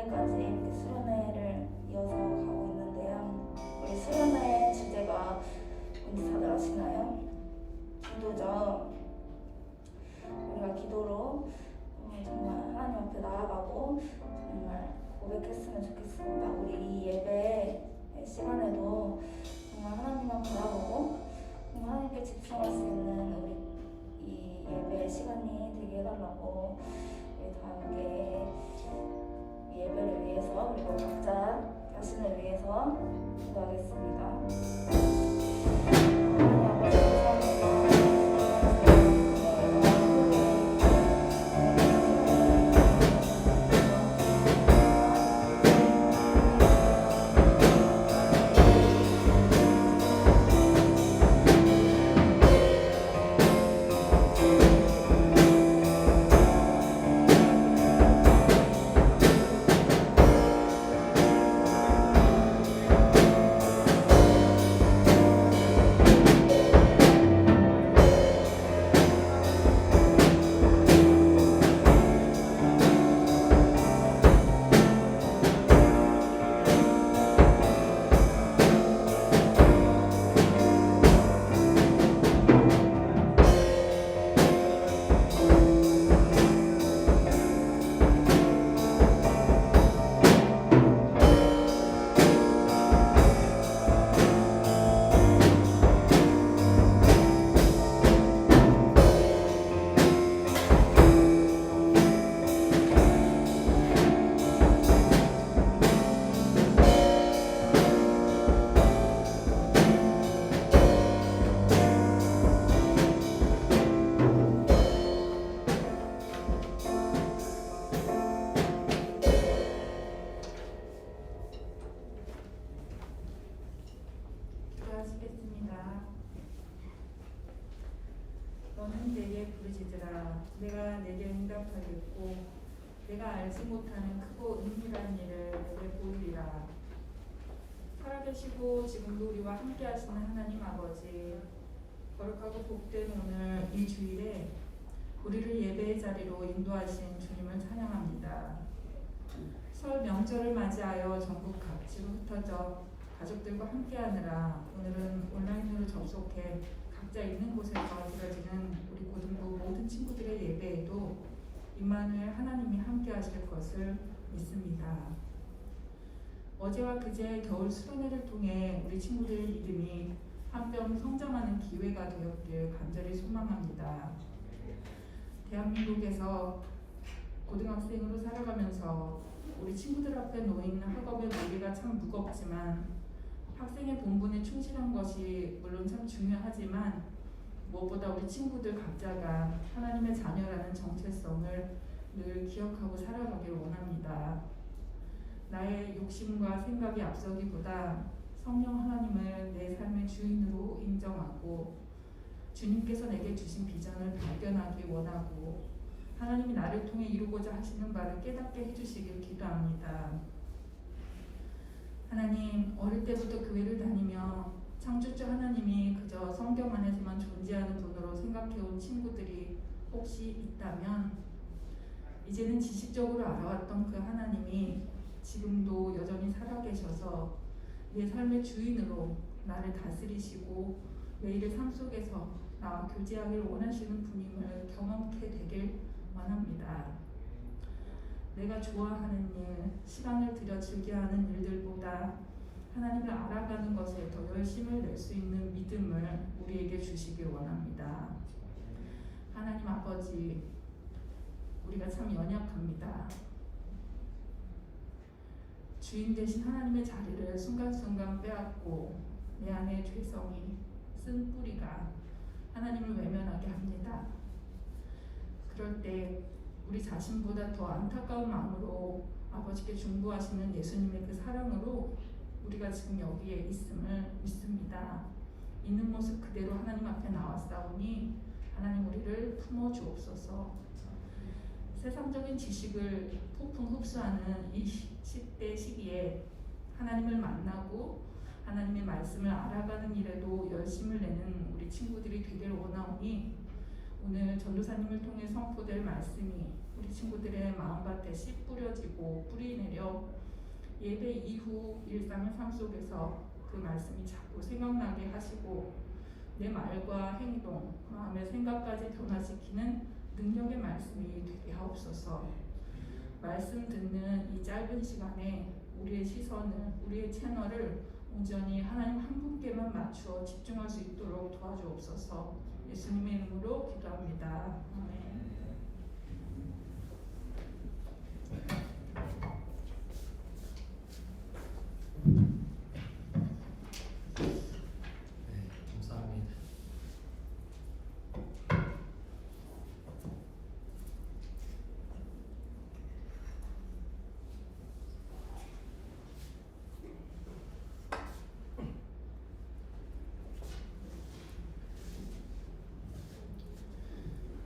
내일까지 이렇게 수련회를 이어서 가고 있는데요. 우리 수련회 주제가 뭔지 다들 아시나요? 기도죠. 우리가 기도로 정말 하나님 앞에 나아가고 정말 고백했으면 좋겠습니다. 우리 이 예배 시간에도 정말 하나님만 바라보고 정말 하나님께 집중할 수 있는 우리 이 예배 시간이 되게 해달라고 우리 다 함께 예배를 위해서 그리고 각자 자신을 위해서 기도하겠습니다. 하나님 아버지 감사합니다. 너는 내게 부르짖으라. 내가 내게 응답하겠고 내가 알지 못하는 크고 은밀한 일을 내게 보이리라. 살아계시고 지금도 우리와 함께 하시는 하나님 아버지, 거룩하고 복된 오늘 이 주일에 우리를 예배의 자리로 인도하신 주님을 찬양합니다. 설 명절을 맞이하여 전국 각지로 흩어져 가족들과 함께하느라 오늘은 온라인으로 접속해 각자 있는 곳에서 드려지는 우리 고등부 모든 친구들의 예배에도 임마누엘 하나님이 함께 하실 것을 믿습니다. 어제와 그제 겨울 수련회를 통해 우리 친구들의 믿음이 한 뼘 성장하는 기회가 되었길 간절히 소망합니다. 대한민국에서 고등학생으로 살아가면서 우리 친구들 앞에 놓인 학업의 무게가 참 무겁지만 학생의 본분에 충실한 것이 물론 참 중요하지만 무엇보다 우리 친구들 각자가 하나님의 자녀라는 정체성을 늘 기억하고 살아가길 원합니다. 나의 욕심과 생각이 앞서기보다 성령 하나님을 내 삶의 주인으로 인정하고 주님께서 내게 주신 비전을 발견하기 원하고 하나님이 나를 통해 이루고자 하시는 바를 깨닫게 해주시길 기도합니다. 하나님, 어릴 때부터 교회를 다니며 창조주 하나님이 그저 성경 안에서만 존재하는 분으로 생각해온 친구들이 혹시 있다면 이제는 지식적으로 알아왔던 그 하나님이 지금도 여전히 살아계셔서 내 삶의 주인으로 나를 다스리시고 매일의 삶 속에서 나와 교제하길 원하시는 분임을 경험케 되길 원합니다. 내가 좋아하는 일, 시간을 들여 즐겨하는 일들보다 하나님을 알아가는 것에 더 열심을 낼 수 있는 믿음을 우리에게 주시길 원합니다. 하나님 아버지, 우리가 참 연약합니다. 주인 되신 하나님의 자리를 순간순간 빼앗고 내 안의 죄성이 쓴 뿌리가 하나님을 외면하게 합니다. 그럴 때 우리 자신보다 더 안타까운 마음으로 아버지께 중보하시는 예수님의 그 사랑으로 우리가 지금 여기에 있음을 믿습니다. 있는 모습 그대로 하나님 앞에 나왔사오니 하나님 우리를 품어주옵소서. 세상적인 지식을 폭풍 흡수하는 이 10대 시기에 하나님을 만나고 하나님의 말씀을 알아가는 일에도 열심을 내는 우리 친구들이 되길 원하오니 오늘 전도사님을 통해 선포될 말씀이 우리 친구들의 마음밭에 씨 뿌려지고 뿌리 내려 예배 이후 일상의 삶 속에서 그 말씀이 자꾸 생각나게 하시고 내 말과 행동, 마음의 생각까지 변화시키는 능력의 말씀이 되게 하옵소서. 말씀 듣는 이 짧은 시간에 우리의 시선을, 우리의 채널을 온전히 하나님 한 분께만 맞추어 집중할 수 있도록 도와주옵소서. 예수님의 이름으로 기도합니다. 아멘. 감사합니다.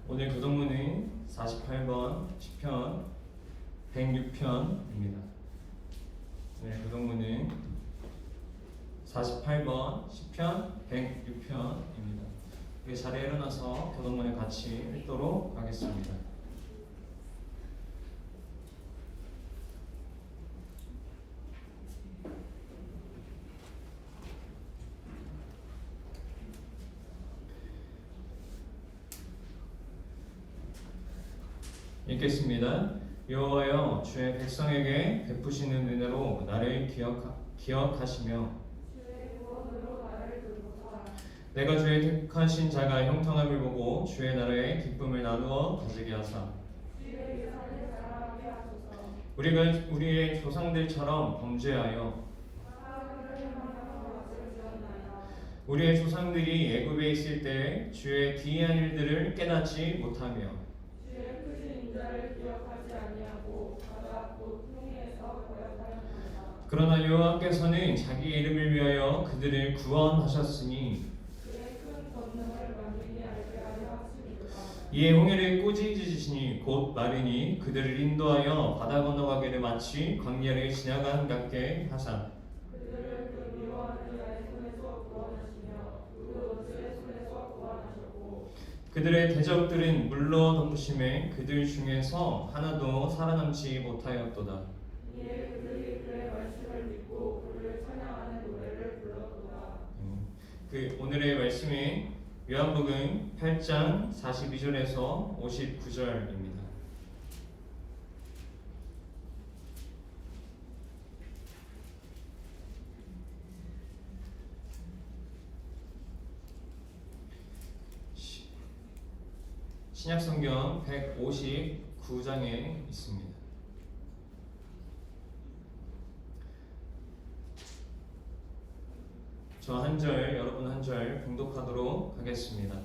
오늘 교동문은 48번 시편 106편입니다. 오늘 교동문은 48번 시편 106편입니다. 우리 자리에 일어나서 교동문을 같이 읽도록 하겠습니다. 읽겠습니다. 여호와여, 주의 백성에게 베푸시는 은혜로 나를 기억하시며 내가 주의 택하신 자가 형통함을 보고 주의 나라의 기쁨을 나누어 가지게 하사 우리가 우리의 조상들처럼 범죄하여 우리의 조상들이 애굽에 있을 때 주의 기이한 일들을 깨닫지 못하며 그러나 여호와께서는 자기의 이름을 위하여 그들을 구원하셨으니 이에 홍해를 꾸짖으시니 곧 마르니 그들을 인도하여 바다 건너가기를 마치 광야를 지나간 같게 하사 그들의 대적들은 물로 덮으심에 그들 중에서 하나도 살아남지 못하였도다. 오늘의 말씀은 요한복음 8장 42절에서 59절입니다. 신약성경 159장에 있습니다. 저 한 절, 여러분 한 절 봉독하도록 하겠습니다.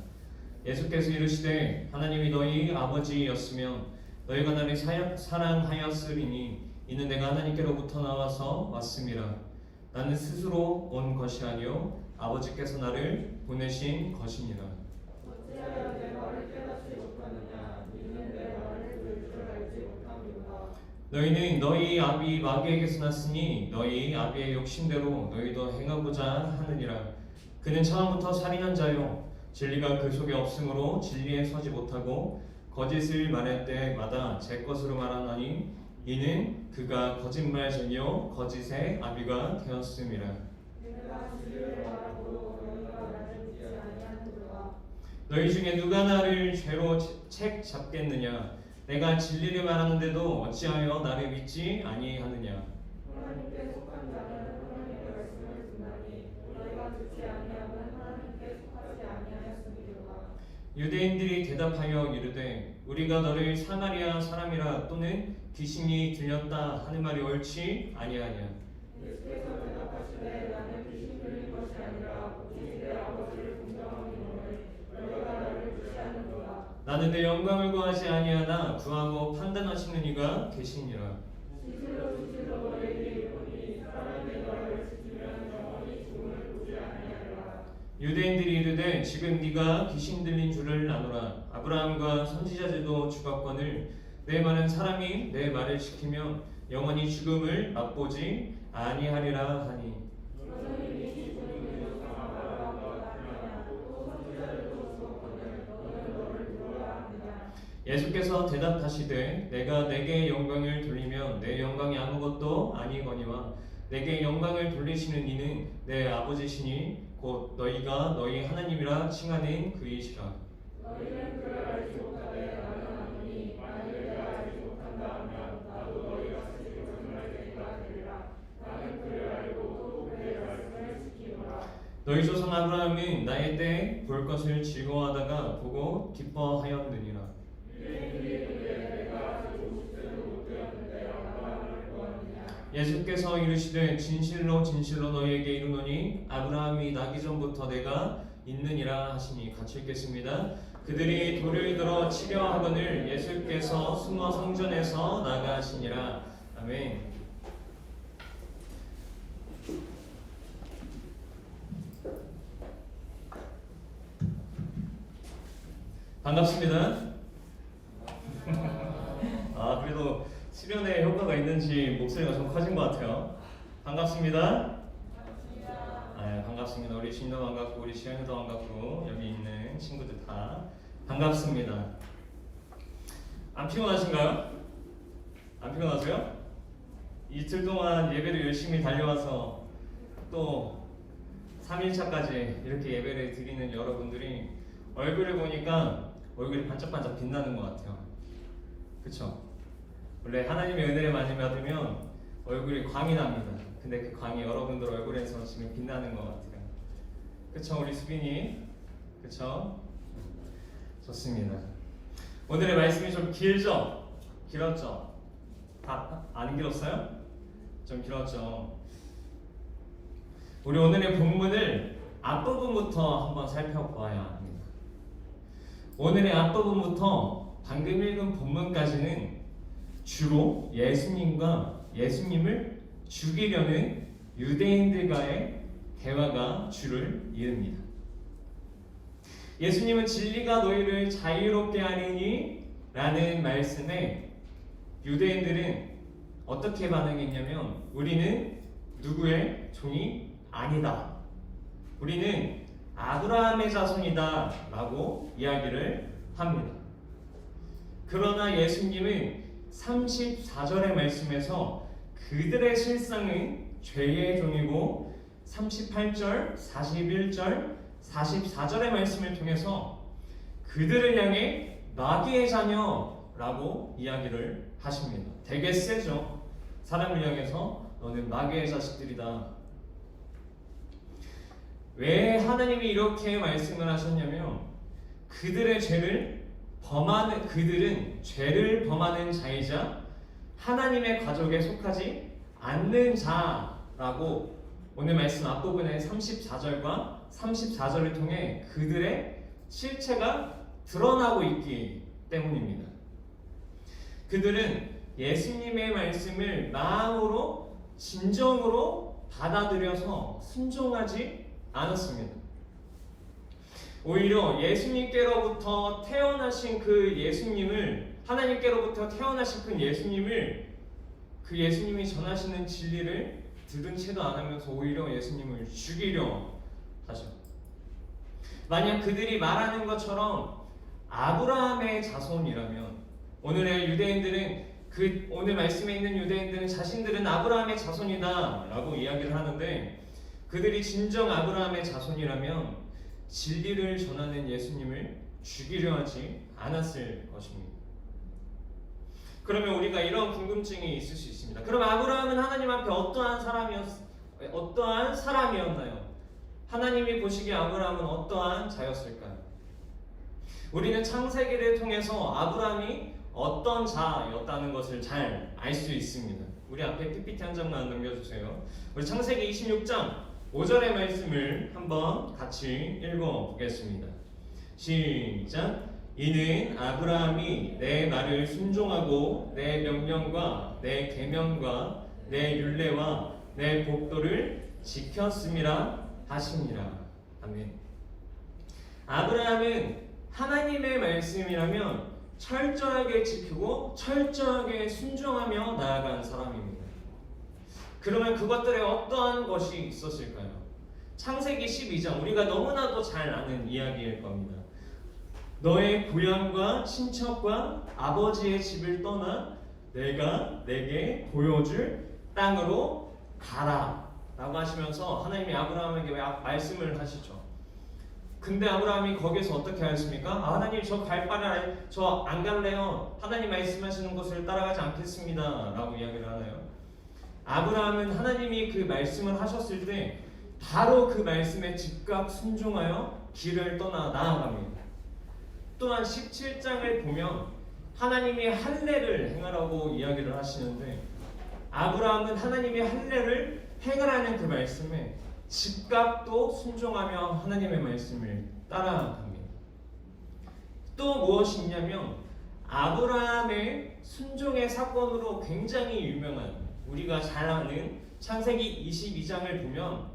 예수께서 이르시되 하나님이 너희 아버지였으면 너희가 나를 사랑하였으리니 이는 내가 하나님께로부터 나와서 왔음이라. 나는 스스로 온 것이 아니요 아버지께서 나를 보내신 것이니라. 어찌하여 내 말을 깨닫지 못하느냐? 이는 내 말을 들을 줄 알지 못함이로다. 너희는 너희 아비 마귀에게서 났으니 너희 아비의 욕심대로 너희도 행하고자 하느니라. 그는 처음부터 살인한 자요 진리가 그 속에 없으므로 진리에 서지 못하고 거짓을 말할 때마다 제 것으로 말하나니 이는 그가 거짓말쟁이요 거짓의 아비가 되었음이라. 내가 진리를 말하고 너희가 나를 믿지 아니하는도다. 너희 중에 누가 나를 죄로 책 잡겠느냐? 내가 진리를 말하는데도 어찌하여 나를 믿지 아니하느냐? 하나님께 속한 자는 하나님의 말씀을 듣나니 너희가 듣지 아니하면 하나님께 속하지 아니하였음이로다. 유대인들이 대답하여 이르되 우리가 너를 사마리아 사람이라 또는 귀신이 들렸다 하는 말이 옳지 아니하냐? 예수께서 대답하시되 나는 귀신 들린 것이 아니라 오직 내 아버지를 공경함이노니 너희가 나를 무시하는도다. 나는 내 영광을 구하지 아니하나 구하고 판단하시는 이가 계시니라. 진실로 너희에게 이르노니 사람이 너를 지키면 영원히 죽음을 보지 아니하리라. 유대인들이 이르되 지금 네가 귀신 들린 줄을 아노라. 아브라함과 선지자들도 죽었거늘 내 말은 사람이 내 말을 지키면 영원히 죽음을 맛보지 아니하리라 하니 너는 이미 주님의 조상 아브라함과 같으냐? 또 선지자들도 죽었거늘 너는 너를 두려워하느냐? 예수께서 대답하시되 내가 내게 영광을 돌리면 내 영광이 아무것도 아니거니와 내게 영광을 돌리시는 이는 내 아버지시니 곧 너희가 너희 하나님이라 칭하는 그이시라. 너희는 그를 알지 못하되 나는 아노니 만일 내가 알지 못한다 하면 나도 너희가 스스로 증언할 때가 되리라. 나는 그를 알고 또 그의 말씀을 지키노라. 너희 조상 아브라함은 나의 때 볼 것을 즐거워하다가 보고 기뻐하였느니라. 예수께서 이르시되 진실로 진실로 너희에게 이르노니 아브라함이 나기 전부터 내가 있느니라 하시니. 같이 읽겠습니다. 그들이 돌을 들어 치려 하거늘 예수께서 숨어 성전에서 나가시니라. 아멘. 반갑습니다. 그래도 수련에 효과가 있는지 목소리가 좀 커진 것 같아요. 반갑습니다. 반갑습니다. 우리 진도 반갑고 우리 시현이도 반갑고 여기 있는 친구들 다 반갑습니다. 안 피곤하신가요? 안 피곤하세요? 이틀 동안 예배를 열심히 달려와서 또 3일차까지 이렇게 예배를 드리는 여러분들이 얼굴을 보니까 얼굴이 반짝반짝 빛나는 것 같아요. 그쵸? 원래 하나님의 은혜를 많이 받으면 얼굴이 광이 납니다. 근데 그 광이 여러분들 얼굴에서 지금 빛나는 것 같아요. 그쵸? 우리 수빈이? 그쵸? 좋습니다. 오늘의 말씀이 좀 길죠? 길었죠? 안 길었어요? 좀 길었죠? 우리 오늘의 본문을 앞부분부터 한번 살펴보아야 합니다. 오늘의 앞부분부터 방금 읽은 본문까지는 주로 예수님을 죽이려는 유대인들과의 대화가 주를 이룹니다. 예수님은 진리가 너희를 자유롭게 하리니 라는 말씀에 유대인들은 어떻게 반응했냐면 우리는 누구의 종이 아니다. 우리는 아브라함의 자손이다 라고 이야기를 합니다. 그러나 예수님은 34절의 말씀에서 그들의 실상은 죄의 종이고 38절, 41절, 44절의 말씀을 통해서 그들을 향해 마귀의 자녀라고 이야기를 하십니다. 되게 세죠? 사람을 향해서 너는 마귀의 자식들이다. 왜 하나님이 이렇게 말씀을 하셨냐면 그들은 죄를 범하는 자이자 하나님의 가족에 속하지 않는 자라고 오늘 말씀 앞부분의 34절과 34절을 통해 그들의 실체가 드러나고 있기 때문입니다. 그들은 예수님의 말씀을 마음으로 진정으로 받아들여서 순종하지 않았습니다. 오히려 예수님께로부터 태어나신 그 예수님을 하나님께로부터 태어나신 그 예수님이 전하시는 진리를 들은 채도 안 하면서 오히려 예수님을 죽이려 하죠. 만약 그들이 말하는 것처럼 아브라함의 자손이라면 오늘의 유대인들은 오늘 말씀에 있는 유대인들은 자신들은 아브라함의 자손이다 라고 이야기를 하는데 그들이 진정 아브라함의 자손이라면 진리를 전하는 예수님을 죽이려 하지 않았을 것입니다. 그러면 우리가 이런 궁금증이 있을 수 있습니다. 그럼 아브라함은 하나님 앞에 어떠한 사람이었나요? 하나님이 보시기에 아브라함은 어떠한 자였을까요? 우리는 창세기를 통해서 아브라함이 어떤 자였다는 것을 잘 알 수 있습니다. 우리 앞에 PPT 한 장만 넘겨주세요. 우리 창세기 26장 5절의 말씀을 한번 같이 읽어보겠습니다. 시작. 이는 아브라함이 내 말을 순종하고 내 명령과 내 계명과 내 율례와 내 법도를 지켰음이라 하시니라. 아멘. 아브라함은 하나님의 말씀이라면 철저하게 지키고 철저하게 순종하며 나아간 사람입니다. 그러면 그것들에 어떠한 것이 있었을까요? 창세기 12장 우리가 너무나도 잘 아는 이야기일 겁니다. 너의 고향과 친척과 아버지의 집을 떠나 내가 내게 보여줄 땅으로 가라 라고 하시면서 하나님이 아브라함에게 말씀을 하시죠. 근데 아브라함이 거기서 어떻게 하였습니까? 하나님 저 갈 바를 저 안 갈래요. 하나님 말씀하시는 것을 따라가지 않겠습니다 라고 이야기를 하나요? 아브라함은 하나님이 그 말씀을 하셨을 때 바로 그 말씀에 즉각 순종하여 길을 떠나 나아갑니다. 또한 17장을 보면 하나님이 할례를 행하라고 이야기를 하시는데 아브라함은 하나님의 할례를 행하라는 그 말씀에 즉각 또 순종하며 하나님의 말씀을 따라갑니다. 또 무엇이 있냐면 아브라함의 순종의 사건으로 굉장히 유명한 우리가 잘 아는 창세기 22장을 보면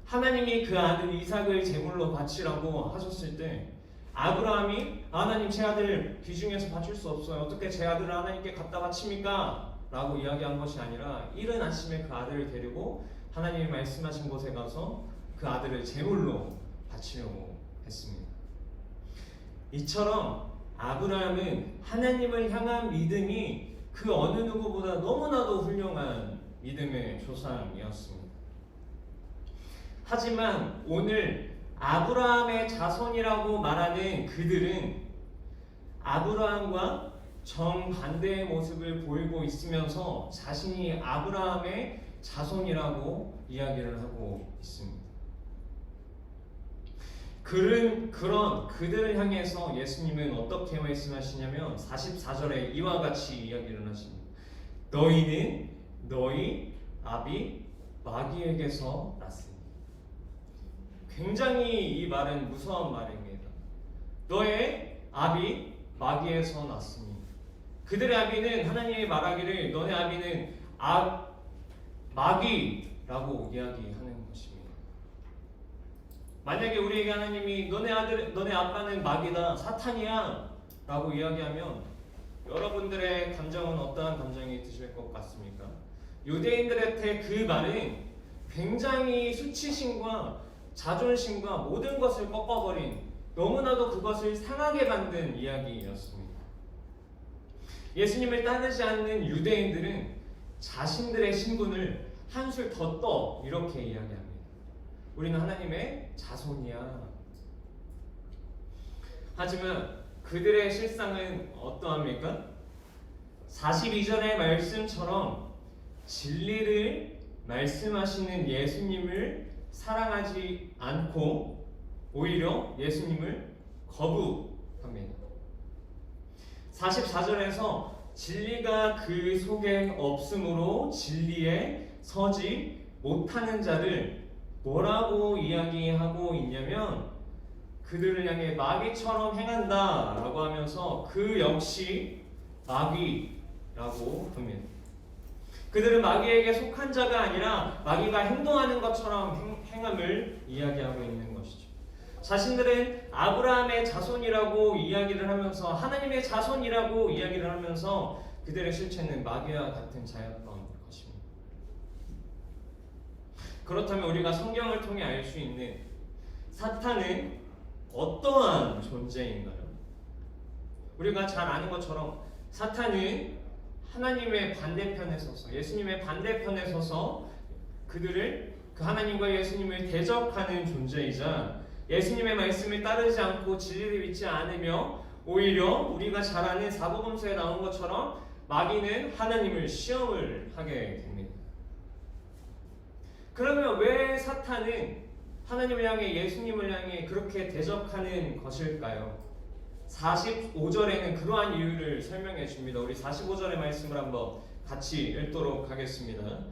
하나님이 그 아들 이삭을 제물로 바치라고 하셨을 때 아브라함이 하나님 제 아들 귀중해서 바칠 수 없어요. 어떻게 제 아들을 하나님께 갖다 바칩니까? 라고 이야기한 것이 아니라 이른 아침에 그 아들을 데리고 하나님이 말씀하신 곳에 가서 그 아들을 제물로 바치려고 했습니다. 이처럼 아브라함은 하나님을 향한 믿음이 그 어느 누구보다 너무나도 훌륭한 믿음의 조상이었습니다. 하지만 오늘 아브라함의 자손이라고 말하는 그들은 아브라함과 정반대의 모습을 보이고 있으면서 자신이 아브라함의 자손이라고 이야기를 하고 있습니다. 그런 그들을 향해서 예수님은 어떻게 말씀하시냐면 44절에 이와 같이 이야기를 하십니다. 너희는 너희 아비 마귀에게서 났으니. 굉장히 이 말은 무서운 말입니다. 너의 아비 마귀에서 났으니. 그들의 아비는 하나님이 말하기를 너네 아비는 마귀라고 이야기하는 것입니다. 만약에 우리에게 하나님이 너네 아빠는 마귀다, 사탄이야 라고 이야기하면 여러분들의 감정은 어떠한 감정이 드실 것 같습니까? 유대인들한테 그 말은 굉장히 수치심과 자존심과 모든 것을 꺾어버린 너무나도 그것을 상하게 만든 이야기였습니다. 예수님을 따르지 않는 유대인들은 자신들의 신분을 한술 더 떠 이렇게 이야기합니다. 우리는 하나님의 자손이야. 하지만 그들의 실상은 어떠합니까? 42절의 말씀처럼 진리를 말씀하시는 예수님을 사랑하지 않고 오히려 예수님을 거부합니다. 44절에서 진리가 그 속에 없으므로 진리에 서지 못하는 자를 뭐라고 이야기하고 있냐면 그들을 향해 마귀처럼 행한다 라고 하면서 그 역시 마귀라고 합니다. 그들은 마귀에게 속한 자가 아니라 마귀가 행동하는 것처럼 행함을 이야기하고 있는 것이죠. 자신들은 아브라함의 자손이라고 이야기를 하면서 하나님의 자손이라고 이야기를 하면서 그들의 실체는 마귀와 같은 자였던 것입니다. 그렇다면 우리가 성경을 통해 알 수 있는 사탄은 어떠한 존재인가요? 우리가 잘 아는 것처럼 사탄은 하나님의 반대편에 서서 예수님의 반대편에 서서 그들을 그 하나님과 예수님을 대적하는 존재이자 예수님의 말씀을 따르지 않고 진리를 믿지 않으며 오히려 우리가 잘 아는 사복음서에 나온 것처럼 마귀는 하나님을 시험을 하게 됩니다. 그러면 왜 사탄은 하나님을 향해 예수님을 향해 그렇게 대적하는 것일까요? 45절에는 그러한 이유를 설명해 줍니다. 우리 45절의 말씀을 한번 같이 읽도록 하겠습니다.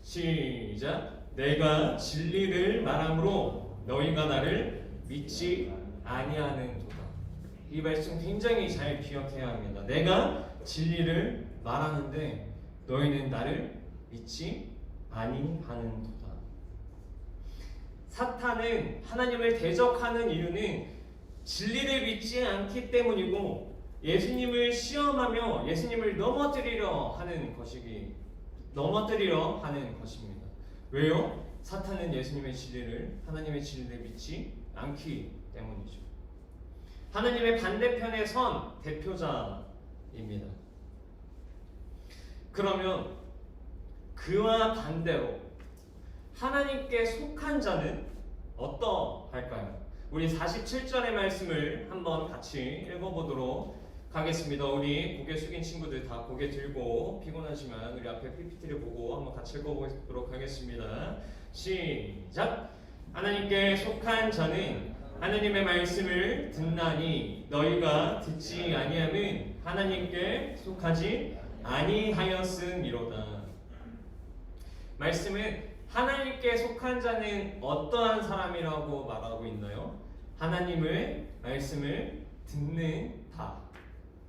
시작. 내가 진리를 말함으로 너희가 나를 믿지 아니하는도다. 이 말씀 굉장히 잘 기억해야 합니다. 내가 진리를 말하는데 너희는 나를 믿지 아니하는도다. 사탄은 하나님을 대적하는 이유는 진리를 믿지 않기 때문이고 예수님을 시험하며 예수님을 넘어뜨리려 하는 것입니다. 왜요? 사탄은 예수님의 진리를 하나님의 진리를 믿지 않기 때문이죠. 하나님의 반대편에 선 대표자입니다. 그러면 그와 반대로 하나님께 속한 자는 어떠할까요? 우리 47절의 말씀을 한번 같이 읽어보도록 하겠습니다. 우리 고개 숙인 친구들 다 고개 들고 피곤하지만 우리 앞에 PPT를 보고 한번 같이 읽어보도록 하겠습니다. 시작! 하나님께 속한 자는 하나님의 말씀을 듣나니 너희가 듣지 아니함은 하나님께 속하지 아니하였음이로다. 말씀은 하나님께 속한 자는 어떠한 사람이라고 말하고 있나요? 하나님의 말씀을 듣는 자.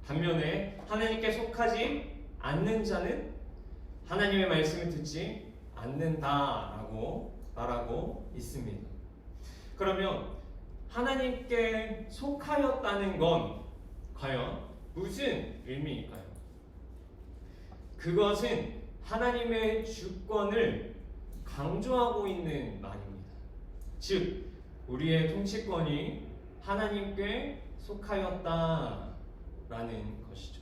반면에 하나님께 속하지 않는 자는 하나님의 말씀을 듣지 않는다라고 말하고 있습니다. 그러면 하나님께 속하였다는 건 과연 무슨 의미일까요? 그것은 하나님의 주권을 강조하고 있는 말입니다. 즉, 우리의 통치권이 하나님께 속하였다라는 것이죠.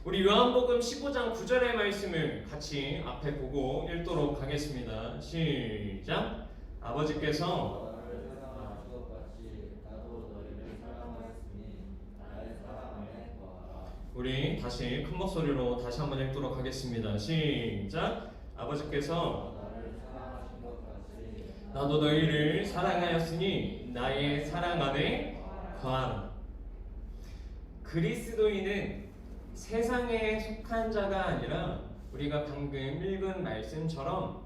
우리 요한복음 15장 9절의 말씀을 같이 앞에 보고 읽도록 하겠습니다. 시작! 아버지께서 나를 사랑하신 것 같이 나도 너희를 사랑하였으니 나의 사랑 안에 거하라. 우리 다시 큰 목소리로 다시 한번 읽도록 하겠습니다. 시작! 아버지께서 나를 사랑하신 것 같이 나도 너희를 사랑하였으니 나의 사랑 안에 거하라. 그리스도인은 세상에 속한 자가 아니라 우리가 방금 읽은 말씀처럼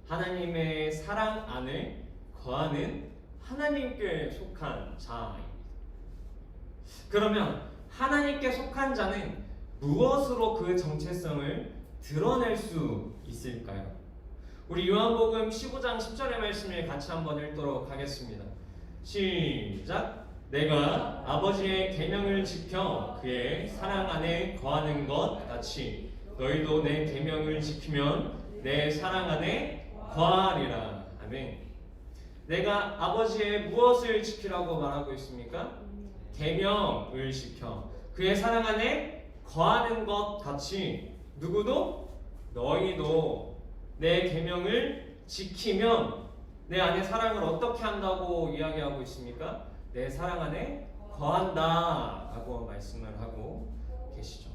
하나님의 사랑 안에 거하는 하나님께 속한 자입니다. 그러면 하나님께 속한 자는 무엇으로 그 정체성을 드러낼 수 있을까요? 우리 요한복음 15장 10절의 말씀을 같이 한번 읽도록 하겠습니다. 시작! 내가 아버지의 계명을 지켜 그의 사랑 안에 거하는 것 같이 너희도 내 계명을 지키면 내 사랑 안에 거하리라. 아멘. 내가 아버지의 무엇을 지키라고 말하고 있습니까? 계명을 지켜 그의 사랑 안에 거하는 것 같이 누구도 너희도 내 계명을 지키면 내 안에 사랑을 어떻게 한다고 이야기하고 있습니까? 내 사랑 안에 거한다 라고 말씀을 하고 계시죠.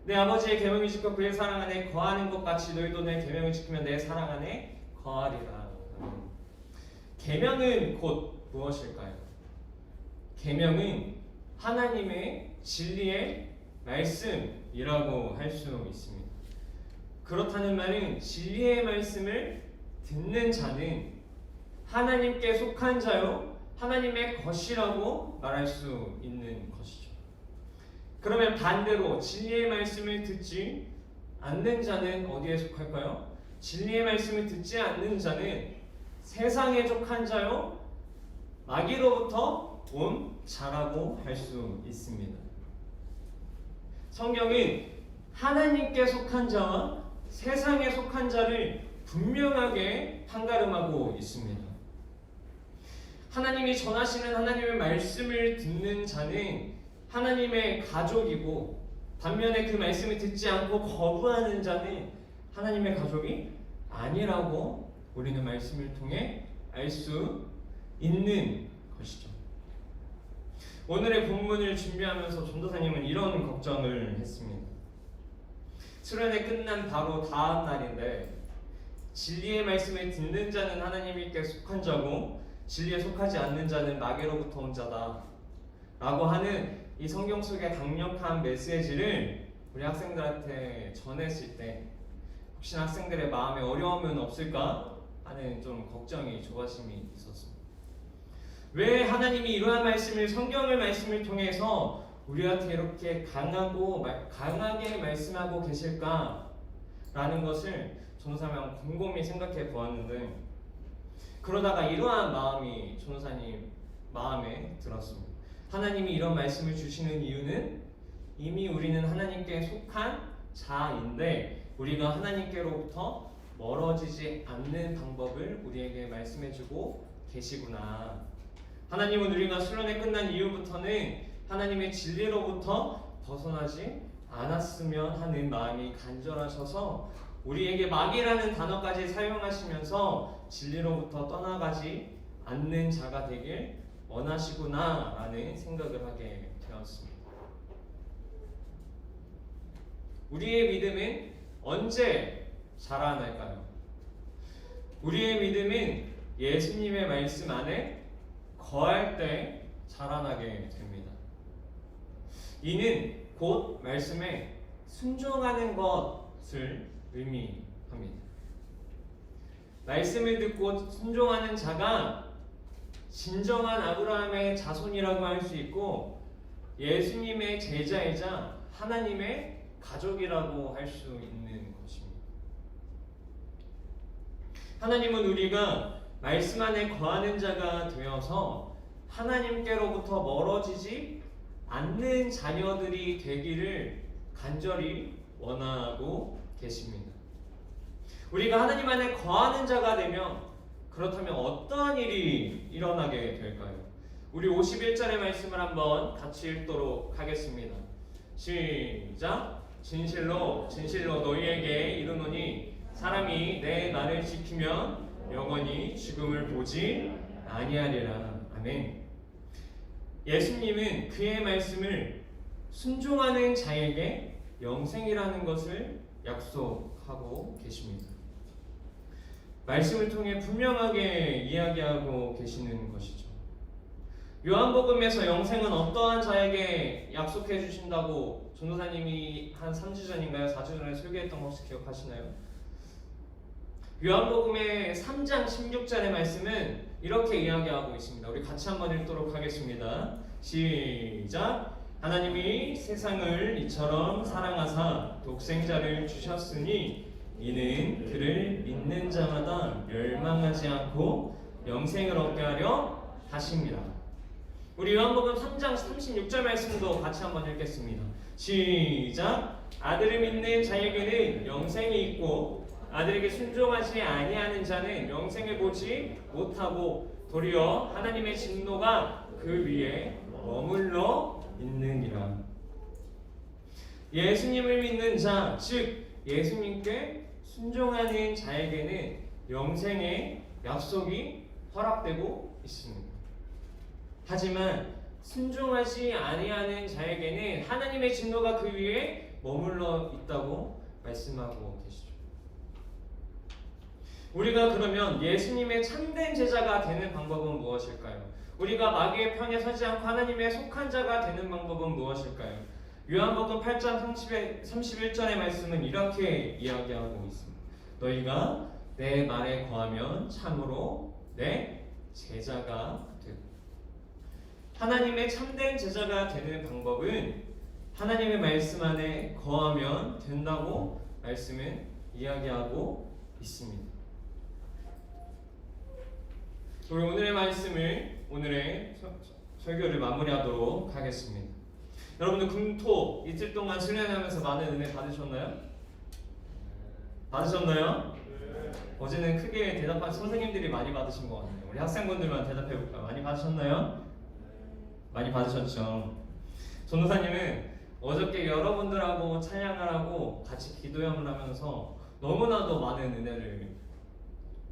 내 아버지의 계명을 지켜 그의 사랑 안에 거하는 것 같이 너희도 내 계명을 지키면 내 사랑 안에 거하리라. 계명은 곧 무엇일까요? 계명은 하나님의 진리의 말씀이라고 할 수 있습니다. 그렇다는 말은 진리의 말씀을 듣는 자는 하나님께 속한 자요 하나님의 것이라고 말할 수 있는 것이죠. 그러면 반대로 진리의 말씀을 듣지 않는 자는 어디에 속할까요? 진리의 말씀을 듣지 않는 자는 세상에 속한 자요 마귀로부터 온 자라고 할 수 있습니다. 성경은 하나님께 속한 자와 세상에 속한 자를 분명하게 판가름하고 있습니다. 하나님이 전하시는 하나님의 말씀을 듣는 자는 하나님의 가족이고 반면에 그 말씀을 듣지 않고 거부하는 자는 하나님의 가족이 아니라고 우리는 말씀을 통해 알 수 있는 것이죠. 오늘의 본문을 준비하면서 전도사님은 이런 걱정을 했습니다. 수련회 끝난 바로 다음 날인데 진리의 말씀을 듣는 자는 하나님께 속한 자고 진리에 속하지 않는 자는 마귀로부터 온 자다 라고 하는 이 성경 속의 강력한 메시지를 우리 학생들한테 전했을 때 혹시나 학생들의 마음에 어려움은 없을까 하는 좀 걱정이 조바심이 있었습니다. 왜 하나님이 이러한 말씀을 성경의 말씀을 통해서 우리한테 이렇게 강하게 말씀하고 계실까 라는 것을 전도사님 곰곰이 생각해 보았는데 그러다가 이러한 마음이 전도사님 마음에 들었습니다. 하나님이 이런 말씀을 주시는 이유는 이미 우리는 하나님께 속한 자인데 우리가 하나님께로부터 멀어지지 않는 방법을 우리에게 말씀해주고 계시구나 하나님은 우리가 수련회 끝난 이후부터는 하나님의 진리로부터 벗어나지 않았으면 하는 마음이 간절하셔서 우리에게 마귀라는 단어까지 사용하시면서 진리로부터 떠나가지 않는 자가 되길 원하시구나라는 생각을 하게 되었습니다. 우리의 믿음은 언제 자라날까요? 우리의 믿음은 예수님의 말씀 안에 거할 때 자라나게 됩니다. 이는 곧 말씀에 순종하는 것을 의미합니다. 말씀을 듣고 순종하는 자가 진정한 아브라함의 자손이라고 할 수 있고 예수님의 제자이자 하나님의 가족이라고 할 수 있는 것입니다. 하나님은 우리가 말씀 안에 거하는 자가 되어서 하나님께로부터 멀어지지 않는 자녀들이 되기를 간절히 원하고 계십니다. 우리가 하나님 안에 거하는 자가 되면 그렇다면 어떠한 일이 일어나게 될까요? 우리 51절의 말씀을 한번 같이 읽도록 하겠습니다. 시작. 진실로 진실로 너희에게 이르노니 사람이 내 말을 지키면 영원히 죽음을 보지 아니하리라. 아멘. 예수님은 그의 말씀을 순종하는 자에게 영생이라는 것을 약속하고 계십니다. 말씀을 통해 분명하게 이야기하고 계시는 것이죠. 요한복음에서 영생은 어떠한 자에게 약속해 주신다고 전도사님이 한 3주 전인가요? 4주 전에 설교했던 거 혹시 기억하시나요? 요한복음의 3장 16절의 말씀은 이렇게 이야기하고 있습니다. 우리 같이 한번 읽도록 하겠습니다. 시작. 하나님이 세상을 이처럼 사랑하사 독생자를 주셨으니 이는 그를 믿는 자마다 멸망하지 않고 영생을 얻게 하려 하십니다. 우리 요한복음 3장 36절 말씀도 같이 한번 읽겠습니다. 시작. 아들을 믿는 자에게는 영생이 있고 아들에게 순종하지 아니하는 자는 영생을 보지 못하고 도리어 하나님의 진노가 그 위에 머물러 있느니라. 예수님을 믿는 자, 즉 예수님께 순종하는 자에게는 영생의 약속이 허락되고 있습니다. 하지만 순종하지 아니하는 자에게는 하나님의 진노가 그 위에 머물러 있다고 말씀하고 계시죠. 우리가 그러면 예수님의 참된 제자가 되는 방법은 무엇일까요? 우리가 마귀의 편에 서지 않고 하나님의 속한 자가 되는 방법은 무엇일까요? 요한복음 8장 31절의 말씀은 이렇게 이야기하고 있습니다. 너희가 내 말에 거하면 참으로 내 제자가 되고. 하나님의 참된 제자가 되는 방법은 하나님의 말씀 안에 거하면 된다고 말씀은 이야기하고 있습니다. 우리 오늘의 말씀을 오늘의 설교를 마무리하도록 하겠습니다. 여러분들 금토 이틀 동안 수련하면서 많은 은혜 받으셨나요? 받으셨나요? 네. 어제는 크게 대답한 선생님들이 많이 받으신 것 같네요. 우리 학생분들만 대답해볼까요? 많이 받으셨나요? 많이 받으셨죠? 전도사님은 어저께 여러분들하고 찬양을 하고 같이 기도형을 하면서 너무나도 많은 은혜를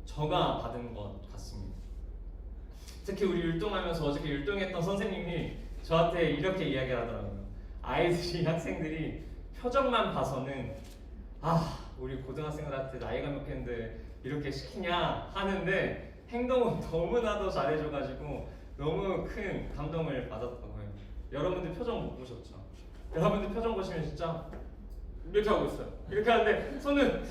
저가 받은 것 같습니다. 특히 우리 율동하면서 어저께 율동했던 선생님이 저한테 이렇게 이야기를 하더라고요. 아이들이, 학생들이 표정만 봐서는 우리 고등학생들한테 나이가 몇 갠데 이렇게 시키냐 하는데 행동은 너무나도 잘해줘가지고 너무 큰 감동을 받았다고 해요. 여러분들 표정 못 보셨죠? 여러분들 표정 보시면 진짜 이렇게 하고 있어요. 이렇게 하는데 손은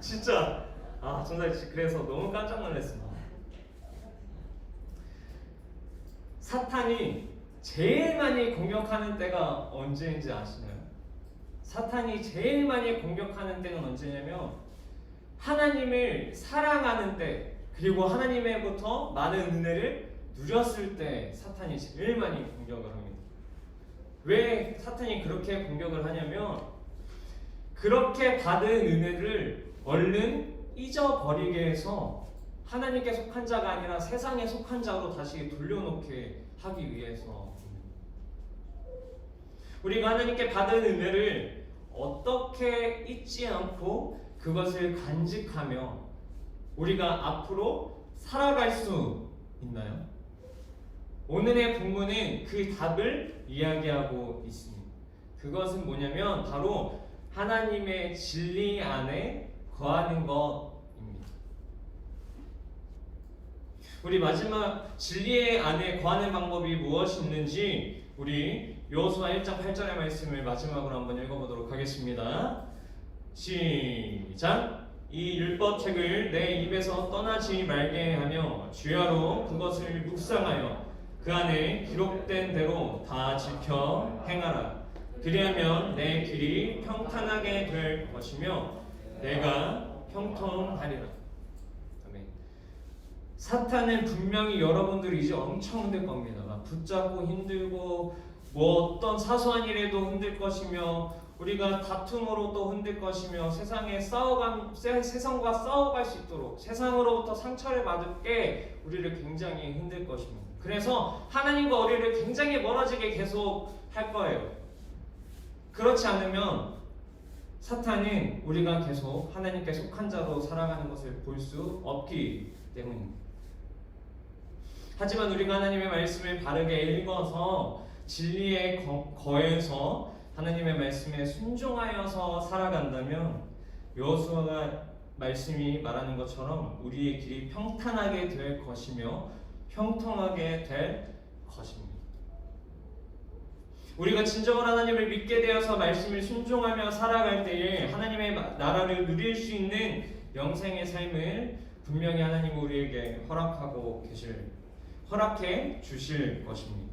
진짜 전사님 그래서 너무 깜짝 놀랐습니다. 사탄이 제일 많이 공격하는 때가 언제인지 아시나요? 사탄이 제일 많이 공격하는 때는 언제냐면 하나님을 사랑하는 때, 그리고 하나님의부터 많은 은혜를 누렸을 때 사탄이 제일 많이 공격을 합니다. 왜 사탄이 그렇게 공격을 하냐면 그렇게 받은 은혜를 얼른 잊어버리게 해서 하나님께 속한 자가 아니라 세상에 속한 자로 다시 돌려놓게 하기 위해서 우리가 하나님께 받은 은혜를 어떻게 잊지 않고 그것을 간직하며 우리가 앞으로 살아갈 수 있나요? 오늘의 본문은 그 답을 이야기하고 있습니다. 그것은 뭐냐면 바로 하나님의 진리 안에 거하는 것입니다. 우리 마지막 진리의 안에 거하는 방법이 무엇이 있는지 우리 여호수아 1장 8절의 말씀을 마지막으로 한번 읽어보도록 하겠습니다. 시작! 이 율법책을 내 입에서 떠나지 말게 하며 주야로 그것을 묵상하여 그 안에 기록된 대로 다 지켜 행하라. 그리하면 내 길이 평탄하게 될 것이며 내가 형통하리라. 아멘. 사탄은 분명히 여러분들이 이제 엄청 힘들 겁니다. 막 붙잡고 힘들고 뭐 어떤 사소한 일에도 힘들 것이며 우리가 다툼으로 또 힘들 것이며 세상과 싸워갈 수 있도록 세상으로부터 상처를 받게 우리를 굉장히 힘들 것입니다. 그래서 하나님과 우리를 굉장히 멀어지게 계속 할 거예요. 그렇지 않으면 사탄은 우리가 계속 하나님께 속한 자로 살아가는 것을 볼 수 없기 때문입니다. 하지만 우리가 하나님의 말씀을 바르게 읽어서 진리에 거해서 하나님의 말씀에 순종하여서 살아간다면 여호수아가 말씀이 말하는 것처럼 우리의 길이 평탄하게 될 것이며 형통하게 될 것입니다. 우리가 진정으로 하나님을 믿게 되어서 말씀을 순종하며 살아갈 때에 하나님의 나라를 누릴 수 있는 영생의 삶을 분명히 하나님은 우리에게 허락해 주실 것입니다.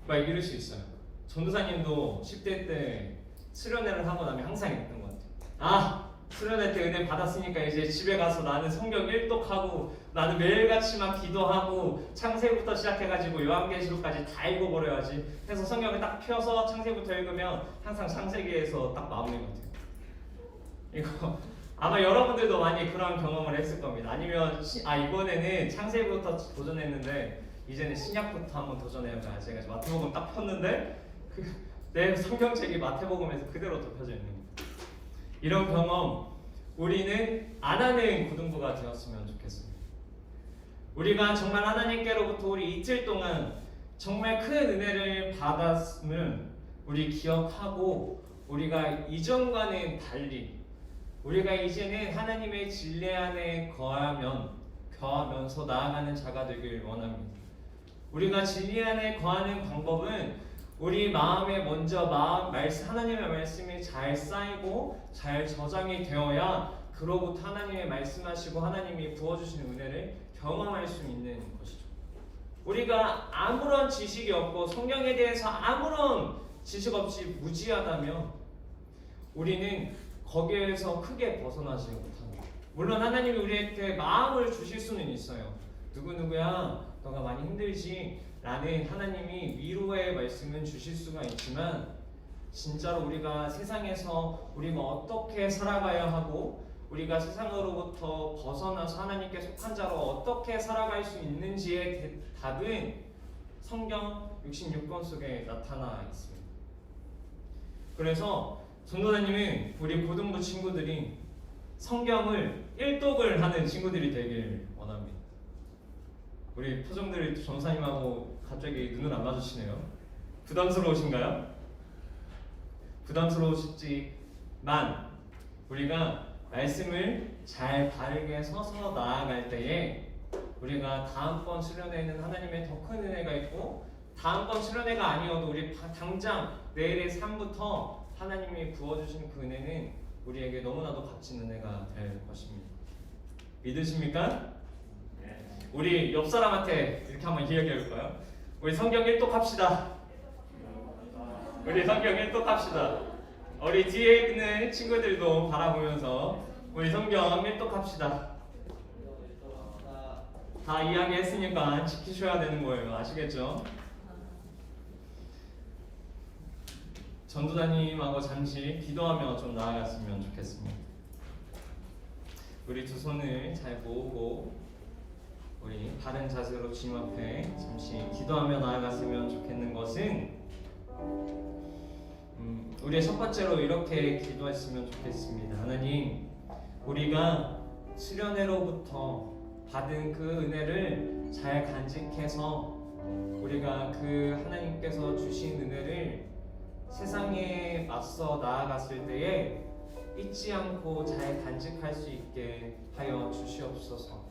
막 이럴 수 있어요. 전도사님도 10대 때 수련회를 하고 나면 항상 했던 것 같아요. 수련회 때 은혜 받았으니까 이제 집에 가서 나는 성경 일독하고 나는 매일같이 막 기도하고 창세기부터 시작해가지고 요한계시록까지 다 읽어버려야지 해서 성경을 딱 펴서 창세기부터 읽으면 항상 창세기에서 딱 마무리 같아요. 이거 아마 여러분들도 많이 그런 경험을 했을 겁니다. 아니면 이번에는 창세기부터 도전했는데 이제는 신약부터 한번 도전해봐야 제가 마태복음 딱 폈는데 내 성경책이 마태복음에서 그대로 덮여져 있는 거예요. 이런 경험 우리는 안 하는 고등부가 되었으면 좋겠습니다. 우리가 정말 하나님께로부터 우리 이틀 동안 정말 큰 은혜를 받았으면 우리 기억하고 우리가 이전과는 달리 우리가 이제는 하나님의 진리 안에 거하면서 나아가는 자가 되길 원합니다. 우리가 진리 안에 거하는 방법은 우리 마음에 먼저 하나님의 말씀이 잘 쌓이고 잘 저장이 되어야 그로부터 하나님의 말씀하시고 하나님이 부어주시는 은혜를 경험할 수 있는 것이죠. 우리가 아무런 지식이 없고 성경에 대해서 아무런 지식 없이 무지하다면 우리는 거기에서 크게 벗어나지 못합니다. 물론 하나님이 우리에게 마음을 주실 수는 있어요. 누구누구야 너가 많이 힘들지 라는 하나님이 위로의 말씀은 주실 수가 있지만 진짜로 우리가 세상에서 우리가 어떻게 살아가야 하고 우리가 세상으로부터 벗어나서 하나님께 속한 자로 어떻게 살아갈 수 있는지의 답은 성경 66권 속에 나타나 있습니다. 그래서 전도사님은 우리 고등부 친구들이 성경을 일독을 하는 친구들이 되길 원합니다. 우리 표정들이 전사님하고 갑자기 눈을 안 마주치네요. 부담스러우신가요? 부담스러우시지만 우리가 말씀을 잘 바르게 서서 나아갈 때에 우리가 다음번 수련회에는 하나님의 더 큰 은혜가 있고 다음번 수련회가 아니어도 우리 당장 내일의 삶부터 하나님이 부어주신 그 은혜는 우리에게 너무나도 값진 은혜가 될 것입니다. 믿으십니까? 우리 옆 사람한테 이렇게 한번 이야기해볼까요? 우리 성경 일독합시다. 우리 성경 일독합시다. 우리 뒤에 있는 친구들도 바라보면서 우리 성경 일독합시다. 다 이야기했으니까 지키셔야 되는 거예요. 아시겠죠? 전도사님하고 잠시 기도하며 좀 나아갔으면 좋겠습니다. 우리 두 손을 잘 모으고 우리 바른 자세로 주님 앞에 잠시 기도하며 나아갔으면 좋겠는 것은 우리의 첫 번째로 이렇게 기도했으면 좋겠습니다. 하나님, 우리가 수련회로부터 받은 그 은혜를 잘 간직해서 우리가 그 하나님께서 주신 은혜를 세상에 맞서 나아갔을 때에 잊지 않고 잘 간직할 수 있게 하여 주시옵소서.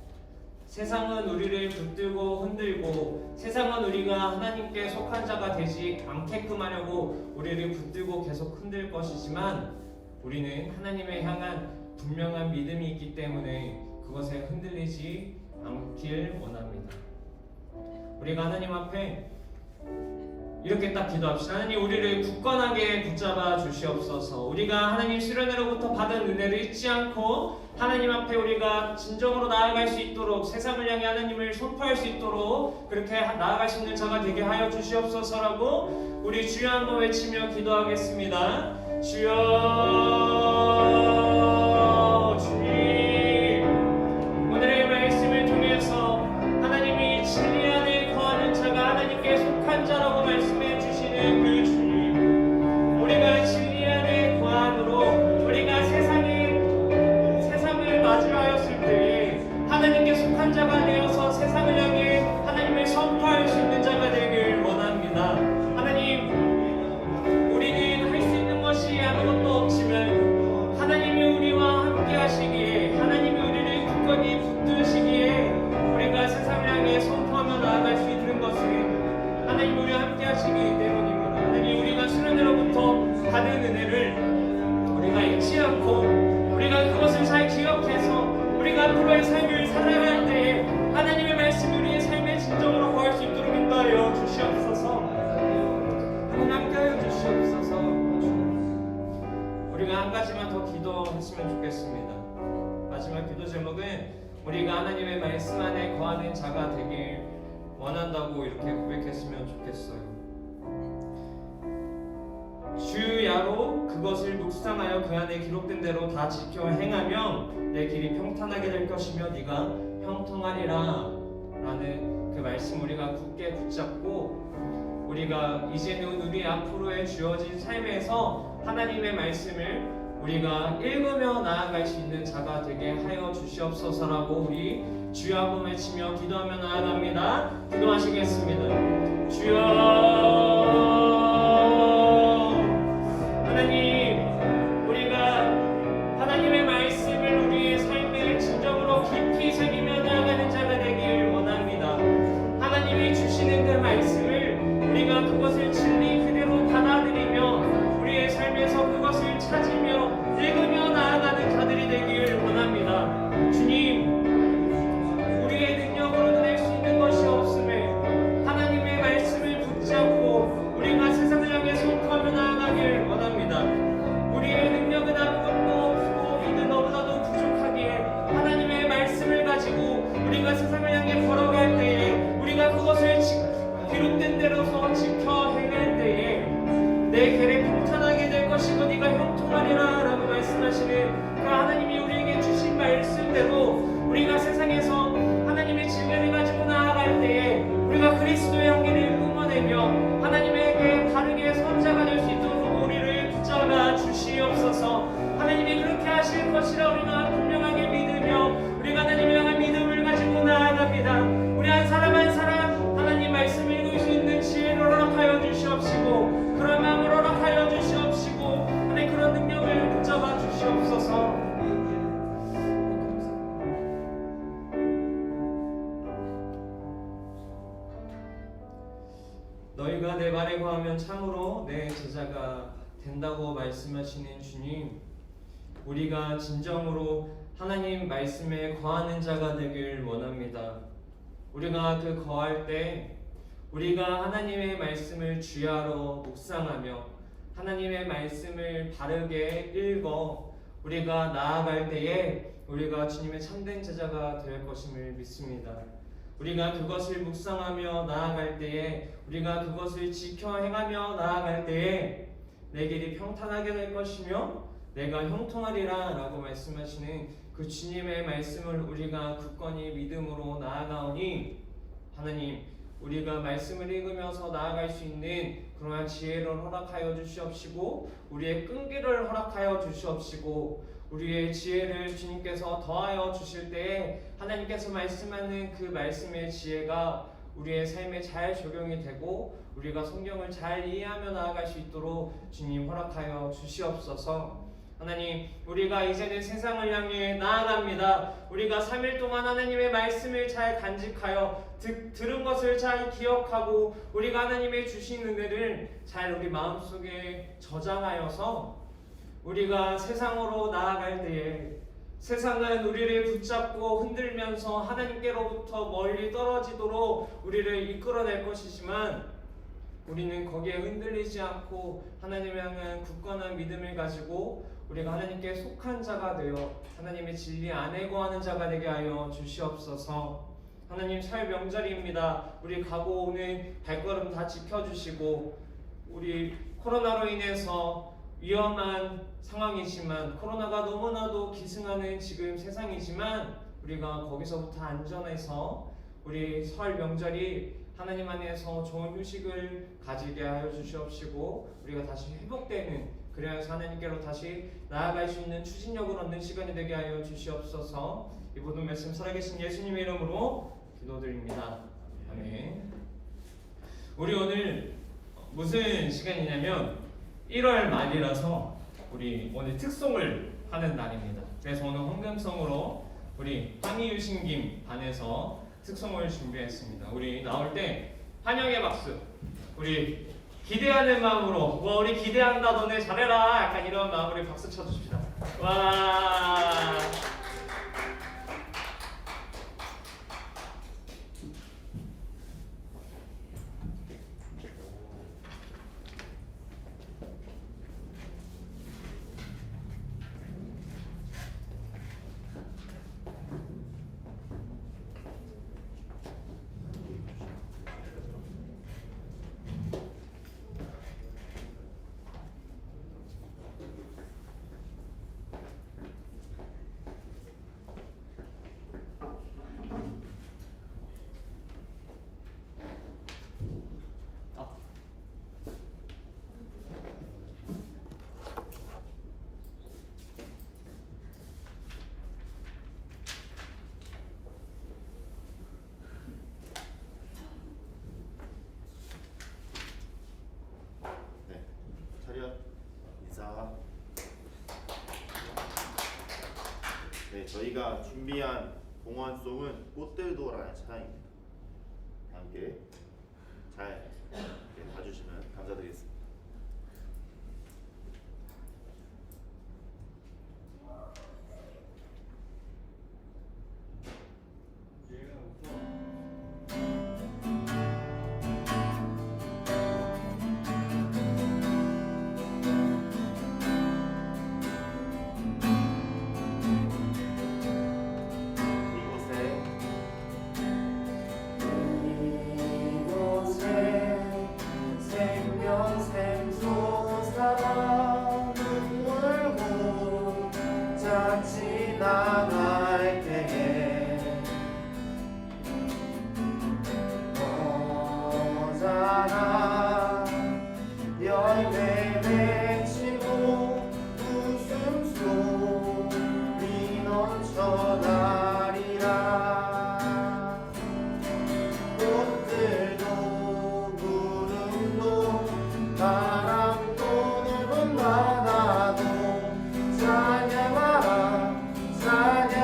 세상은 우리를 붙들고 흔들고 세상은 우리가 하나님께 속한 자가 되지 않게끔 하려고 우리를 붙들고 계속 흔들 것이지만 우리는 하나님을 향한 분명한 믿음이 있기 때문에 그것에 흔들리지 않길 원합니다. 우리가 하나님 앞에 이렇게 딱 기도합시다. 하나님, 우리를 굳건하게 붙잡아 주시옵소서. 우리가 하나님 수련회로부터 받은 은혜를 잊지 않고 하나님 앞에 우리가 진정으로 나아갈 수 있도록, 세상을 향해 하나님을 선포할 수 있도록 그렇게 나아갈 수 있는 자가 되게 하여 주시옵소서라고 우리 주여 한번 외치며 기도하겠습니다. 주여, 주님, 오늘의 말씀을 통해서 하나님이 진리 안에 거하는 자가 하나님께 속한 자라고 말씀해 주시는 그 주님, 우리가 진리 안에 거함으로 우리가 세상을 마주하였을 때에 하나님께 속한 자가 되어서 세상을 향해 하나님을 선포할 수 있는 자가 되길 원합니다. 하나님, 우리는 할 수 있는 것이 아무것도 없지만 하나님이 우리와 함께 하시기에, 하나님이 우리를 굳건히 붙드시기에 우리가 세상을 향해 선포하며 나아갈 수 있는 것은 하나님 우리와 함께 하시기 때문입니다. 하나님, 우리가 수련회로부터 받은 은혜를 우리가 잊지 않고 우리가 그것을 잘 기억해서 우리가 앞으로의 삶을 살아갈 때에 하나님의 말씀이 우리의 삶의 진정으로 구할 수 있도록 인도하여 주시옵소서. 하나님, 함께하여 주시옵소서. 우리가 한 가지만 더 기도했으면 좋겠습니다. 마지막 기도 제목은 우리가 하나님의 말씀 안에 거하는 자가 되길 원한다고 이렇게 고백했으면 좋겠어요. 주야로 그것을 묵상하여 그 안에 기록된 대로 다 지켜 행하면 내 길이 평탄하게 될 것이며 네가 형통하리라 라는 그 말씀 우리가 굳게 붙잡고 우리가 이제는 우리 앞으로의 주어진 삶에서 하나님의 말씀을 우리가 읽으며 나아갈 수 있는 자가 되게 하여 주시옵소서라고 우리 주여 한번 외치며 기도하며 나아갑니다. 기도하시겠습니다. 주여, 하나님, 우리가 하나님의 말씀을 우리의 삶의 진정으로 깊이 새기며 나아가는 자가 되길 원합니다. 하나님이 주시는 그 말씀을 우리가 그것을 진리 그대로 받아들이며 우리의 삶에서 그것을 찾으며 읽으며 나아가는 자들이 되길 원합니다. 주님, 우리의 능력으로 낼 수 있는 것이 없음에 하나님의 말씀을 붙잡고 우리가 세상을 향해 선포하며 나아가길 원합니다. 우리의 능력은 아무것도 없고 이는 너무나도 부족하기에 하나님의 말씀을 가지고 우리가 세상을 향해 걸어갈 때에 우리가 그것을 기록된 대로서 지켜 행할 때에 내 길이 평탄하게 될 것이고 네가 형통하리라 라고 말씀하시는 그 하나님이 우리에게 주신 말씀대로 우리가 세상에서 하나님의 진리를 가지고 나아갈 때에 우리가 그리스도의 향기를 뿜어내며 하나님에게 바르게 선자가 될 수 있도록 우리를 붙잡아 주시옵소서. 하나님이 그렇게 하실 것이라 우리가 분명하게 믿으며 우리가 하나님을 향한 믿음을 가지고 나아갑니다. 우리 한 사람 한 사람 하나님 말씀 읽을 수 있는 지혜를 허락하여 주시옵시고 그런 마음을 허락하여 주시옵시고 하나님 그런 능력을 붙잡아 주시옵소서. 너희가 내 말에 거하면 참으로 내 제자가 된다고 말씀하시는 주님, 우리가 진정으로 하나님 말씀에 거하는 자가 되길 원합니다. 우리가 그 거할 때 우리가 하나님의 말씀을 주야로 묵상하며 하나님의 말씀을 바르게 읽어 우리가 나아갈 때에 우리가 주님의 참된 제자가 될 것임을 믿습니다. 우리가 그것을 묵상하며 나아갈 때에 우리가 그것을 지켜 행하며 나아갈 때에 내 길이 평탄하게 될 것이며 내가 형통하리라 라고 말씀하시는 그 주님의 말씀을 우리가 굳건히 믿음으로 나아가오니 하나님, 우리가 말씀을 읽으면서 나아갈 수 있는 그러한 지혜를 허락하여 주시옵시고 우리의 끈기를 허락하여 주시옵시고 우리의 지혜를 주님께서 더하여 주실 때에 하나님께서 말씀하는 그 말씀의 지혜가 우리의 삶에 잘 적용이 되고 우리가 성경을 잘 이해하며 나아갈 수 있도록 주님 허락하여 주시옵소서. 하나님, 우리가 이제는 세상을 향해 나아갑니다. 우리가 3일 동안 하나님의 말씀을 잘 간직하여 들은 것을 잘 기억하고 우리가 하나님의 주신 은혜를 잘 우리 마음속에 저장하여서 우리가 세상으로 나아갈 때에 세상은 우리를 붙잡고 흔들면서 하나님께로부터 멀리 떨어지도록 우리를 이끌어낼 것이지만 우리는 거기에 흔들리지 않고 하나님을 향한 굳건한 믿음을 가지고 우리가 하나님께 속한 자가 되어 하나님의 진리 안에 거하는 자가 되게 하여 주시옵소서. 하나님, 설 명절입니다. 우리 가고 오는 발걸음 다 지켜주시고 우리 코로나로 인해서 위험한 상황이지만 코로나가 너무나도 기승하는 지금 세상이지만 우리가 거기서부터 안전해서 우리 설 명절이 하나님 안에서 좋은 휴식을 가지게 하여 주시옵시고 우리가 다시 회복되는, 그래서 하나님께로 다시 나아갈 수 있는 추진력을 얻는 시간이 되게 하여 주시옵소서. 이 모든 말씀 살아계신 예수님의 이름으로 기도드립니다. 아멘. 우리 오늘 무슨 시간이냐면 1월 말이라서 우리 오늘 특송을 하는 날입니다. 그래서 오늘 헌금성으로 우리 황희유신김 반에서 특송을 준비했습니다. 우리 나올 때 환영의 박수, 우리 기대하는 마음으로 와 우리 기대한다 너네 잘해라 약간 이런 마음으로 박수 쳐주십시다. 와. 네, 저희가 준비한 봉헌송은 꽃들도라는 찬양입니다. 함께 잘 봐주시면 감사드리겠습니다. 찬양하라 찬양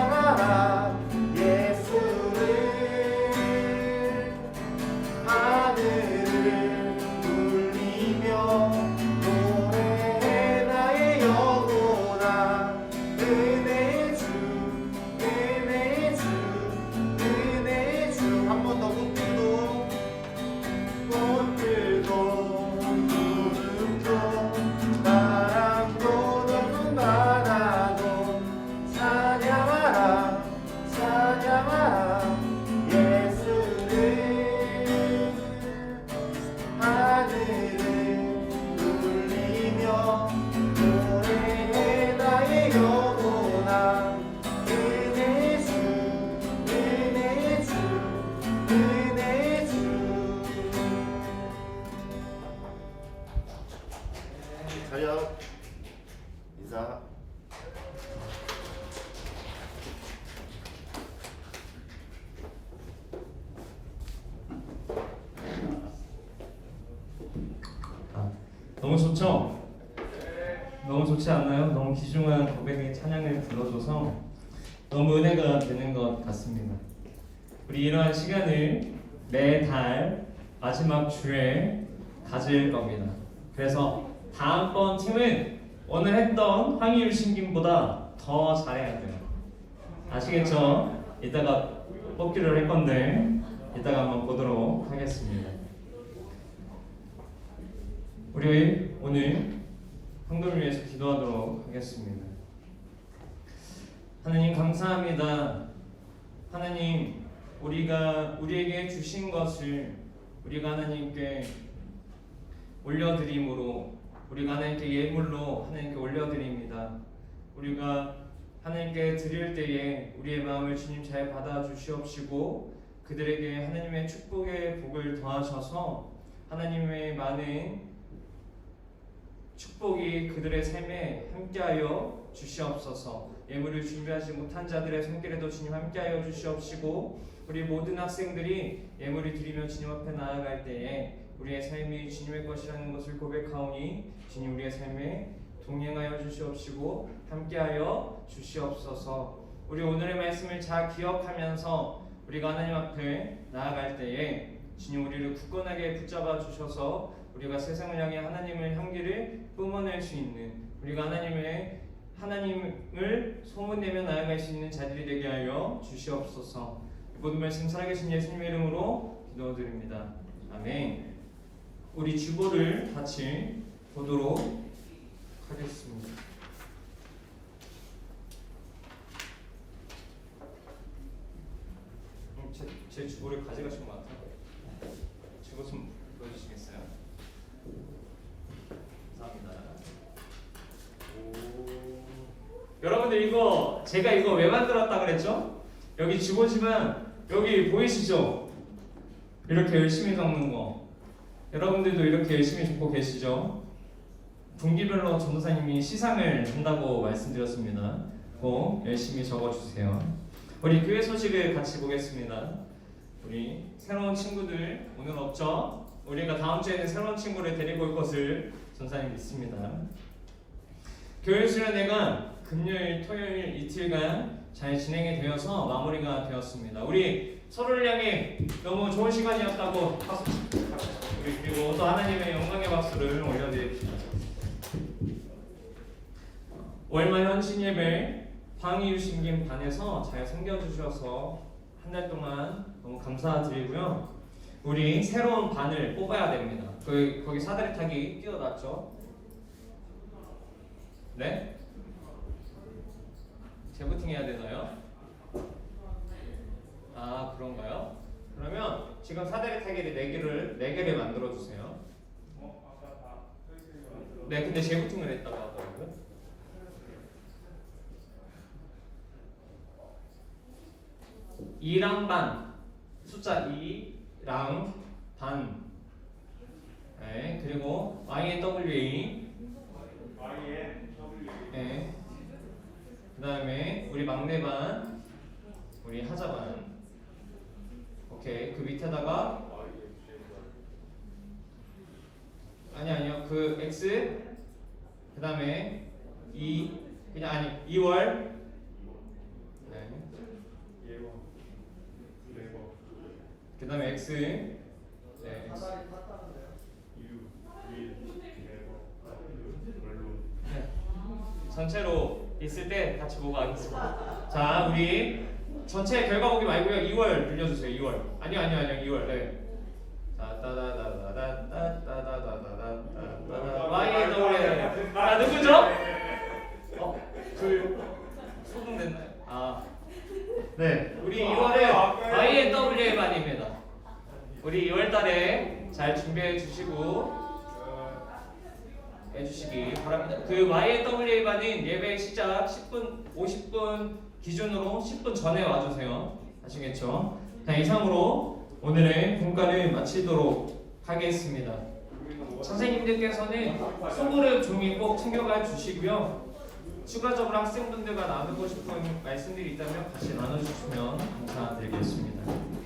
너무 좋죠? 너무 좋지 않나요? 너무 귀중한 고백의 찬양을 불러줘서 너무 은혜가 되는 것 같습니다. 우리 이러한 시간을 매달 마지막 주에 가질 겁니다. 그래서 다음번 팀은 오늘 했던 황희율 신김보다 더 잘해야 돼요. 아시겠죠? 이따가 뽑기를 할 건데 이따가 한번 보도록 하겠습니다. 우리 오늘 황금을 위해서 기도하도록 하겠습니다. 하나님 감사합니다. 하나님 우리에게 주신 것을 우리가 하나님께 올려드림으로 우리가 하나님께 예물로 하나님께 올려드립니다. 우리가 하나님께 드릴 때에 우리의 마음을 주님 잘 받아 주시옵시고 그들에게 하나님의 축복의 복을 더하셔서 하나님의 많은 축복이 그들의 삶에 함께하여 주시옵소서. 예물을 준비하지 못한 자들의 손길에도 주님 함께하여 주시옵시고 우리 모든 학생들이 예물을 드리며 주님 앞에 나아갈 때에 우리의 삶이 주님의 것이라는 것을 고백하오니 주님 우리의 삶에 동행하여 주시옵시고 함께하여 주시옵소서. 우리 오늘의 말씀을 잘 기억하면서 우리가 하나님 앞에 나아갈 때에 주님 우리를 굳건하게 붙잡아 주셔서 우리가 세상을 향해 하나님의 향기를 뿜어낼 수 있는 우리가 하나님을 소문내며 나아갈 수 있는 자들이 되게 하여 주시옵소서. 모든 말씀 살아계신 예수님의 이름으로 기도드립니다. 아멘. 우리 주보를 같이 보도록 하겠습니다. 제 주보를 가져가신 것 같아요. 주보 좀 보여주시겠어요? 감사합니다. 여러분들 제가 이거 왜 만들었다 그랬죠? 여기 주보지만 여기 보이시죠? 이렇게 열심히 적는 거. 여러분들도 이렇게 열심히 적고 계시죠? 분기별로 전도사님이 시상을 한다고 말씀드렸습니다. 꼭 열심히 적어주세요. 우리 교회 소식을 같이 보겠습니다. 우리 새로운 친구들 오늘 없죠? 우리가 다음 주에는 새로운 친구를 데리고 올 것을 전사님 믿습니다. 교회 수련회가 금요일, 토요일 이틀간 잘 진행이 되어서 마무리가 되었습니다. 우리 서로를 향해 너무 좋은 시간이었다고 박수. 우리 그리고 또 하나님의 영광의 박수를 올려드립시다. 월말 헌신 예배 황희유 신김 반에서 잘 섬겨주셔서 한 달 동안 너무 감사드리고요. 우리 새로운 반을 뽑아야 됩니다. 거기 사다리 타기 띄워놨죠? 네? 재부팅 해야 되나요? 아 그런가요? 그러면 지금 사다리 타기를 4개를 만들어 주세요. 네, 근데 재부팅을 했다고 하더라고요. 2랑 반, 숫자 2랑 반. 네, 그리고 YNWA. 네. 그 다음에 우리 막내 반, 우리 하자 반. 오케이. 그 밑에다가 아니요. 그 X. 그 다음에 2월. 네. 그 다음에 X. 네. X. 네. 전체로 있을 때 같이 보고 하겠습니다. 자, 우리 전체 결과 보기 말고요. 2월 빌려주세요. 2월. 아니요. 2월. 네. 자, YNWA. 아, 누구죠? 소등됐나요? 아, 네. 우리 2월은 YNWA 반입니다. 우리 2월달에 잘 준비해 주시고 해주시기 바랍니다. 그 YNWA 반은 예배 시작 50분 기준으로 10분 전에 와주세요. 아시겠죠? 자, 이상으로 오늘의 분과를 마치도록 하겠습니다. 선생님들께서는 소그릇 종이 꼭 챙겨가 주시고요. 추가적으로 학생분들과 나누고 싶은 말씀들이 있다면 같이 나눠주시면 감사드리겠습니다.